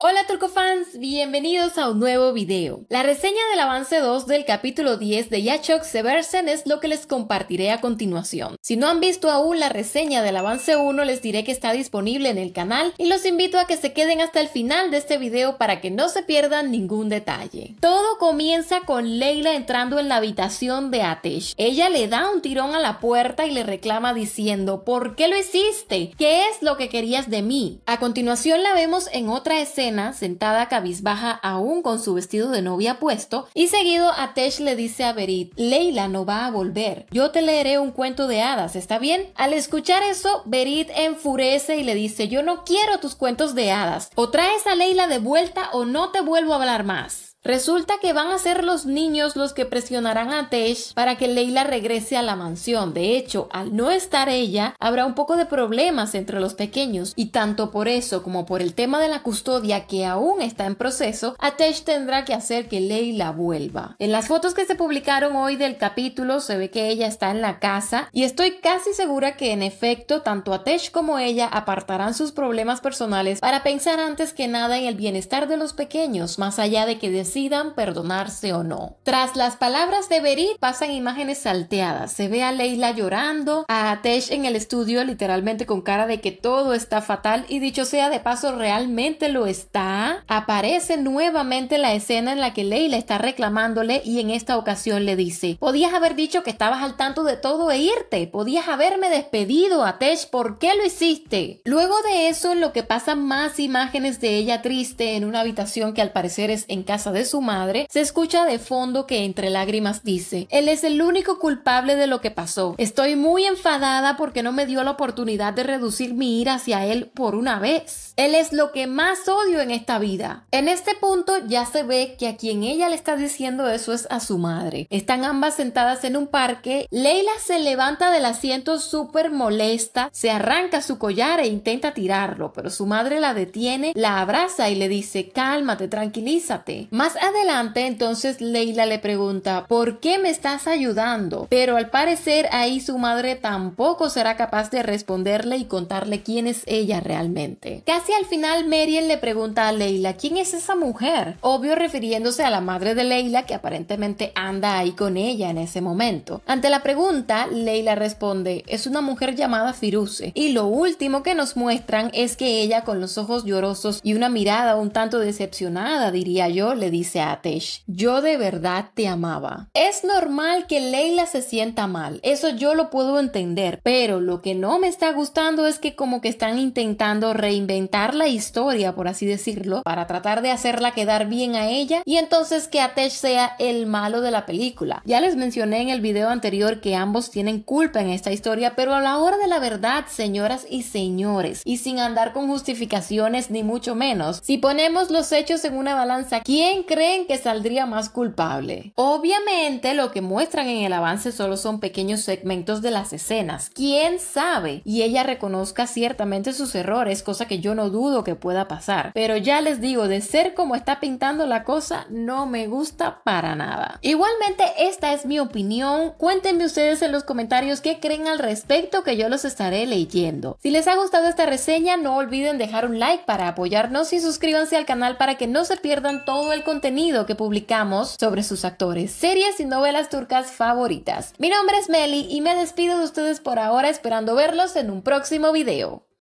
Hola Turcofans, bienvenidos a un nuevo video. La reseña del avance 2 del capítulo 10 de Yachok Seversen es lo que les compartiré a continuación. Si no han visto aún la reseña del avance 1, les diré que está disponible en el canal y los invito a que se queden hasta el final de este video para que no se pierdan ningún detalle. Todo comienza con Leila entrando en la habitación de Atesh. Ella le da un tirón a la puerta y le reclama diciendo: ¿por qué lo hiciste? ¿Qué es lo que querías de mí? A continuación la vemos en otra escena sentada cabizbaja aún con su vestido de novia puesto, y seguido Atesh le dice a Berit: Leila no va a volver, yo te leeré un cuento de hadas, ¿está bien? Al escuchar eso, Berit enfurece y le dice: yo no quiero tus cuentos de hadas, o traes a Leila de vuelta o no te vuelvo a hablar más. Resulta que van a ser los niños los que presionarán a Atesh para que Leila regrese a la mansión. De hecho, al no estar ella, habrá un poco de problemas entre los pequeños, y tanto por eso como por el tema de la custodia que aún está en proceso, Atesh tendrá que hacer que Leila vuelva. En las fotos que se publicaron hoy del capítulo se ve que ella está en la casa, y estoy casi segura que en efecto tanto Atesh como ella apartarán sus problemas personales para pensar antes que nada en el bienestar de los pequeños, más allá de que decidan perdonarse o no. Tras las palabras de Berit pasan imágenes salteadas. Se ve a Leila llorando, a Atesh en el estudio literalmente con cara de que todo está fatal, y dicho sea de paso realmente lo está. Aparece nuevamente la escena en la que Leila está reclamándole y en esta ocasión le dice: podías haber dicho que estabas al tanto de todo e irte, podías haberme despedido, Atesh, ¿por qué lo hiciste? Luego de eso, en lo que pasan más imágenes de ella triste en una habitación que al parecer es en casa de su madre, se escucha de fondo que entre lágrimas dice: él es el único culpable de lo que pasó. Estoy muy enfadada porque no me dio la oportunidad de reducir mi ira hacia él por una vez. Él es lo que más odio en esta vida. En este punto ya se ve que a quien ella le está diciendo eso es a su madre. Están ambas sentadas en un parque. Leila se levanta del asiento súper molesta, se arranca su collar e intenta tirarlo, pero su madre la detiene, la abraza y le dice: cálmate, tranquilízate. Más adelante, entonces Leila le pregunta: ¿por qué me estás ayudando? Pero al parecer ahí su madre tampoco será capaz de responderle y contarle quién es ella realmente. Casi al final, Meriel le pregunta a Leila: ¿quién es esa mujer? Obvio refiriéndose a la madre de Leila, que aparentemente anda ahí con ella en ese momento. Ante la pregunta, Leila responde: es una mujer llamada Firuze. Y lo último que nos muestran es que ella, con los ojos llorosos y una mirada un tanto decepcionada, diría yo, le dice a Atesh: yo de verdad te amaba. Es normal que Leila se sienta mal, eso yo lo puedo entender, pero lo que no me está gustando es que como que están intentando reinventar la historia, por así decirlo, para tratar de hacerla quedar bien a ella, y entonces que Atesh sea el malo de la película. Ya les mencioné en el video anterior que ambos tienen culpa en esta historia, pero a la hora de la verdad, señoras y señores, y sin andar con justificaciones ni mucho menos, si ponemos los hechos en una balanza, ¿quién creen que saldría más culpable? Obviamente lo que muestran en el avance solo son pequeños segmentos de las escenas, quién sabe, y ella reconozca ciertamente sus errores, cosa que yo no dudo que pueda pasar, pero ya les digo, de ser como está pintando la cosa, no me gusta para nada. Igualmente, esta es mi opinión. Cuéntenme ustedes en los comentarios qué creen al respecto, que yo los estaré leyendo. Si les ha gustado esta reseña, no olviden dejar un like para apoyarnos y suscríbanse al canal para que no se pierdan todo el contenido que publicamos sobre sus actores, series y novelas turcas favoritas. Mi nombre es Meli y me despido de ustedes por ahora, esperando verlos en un próximo video.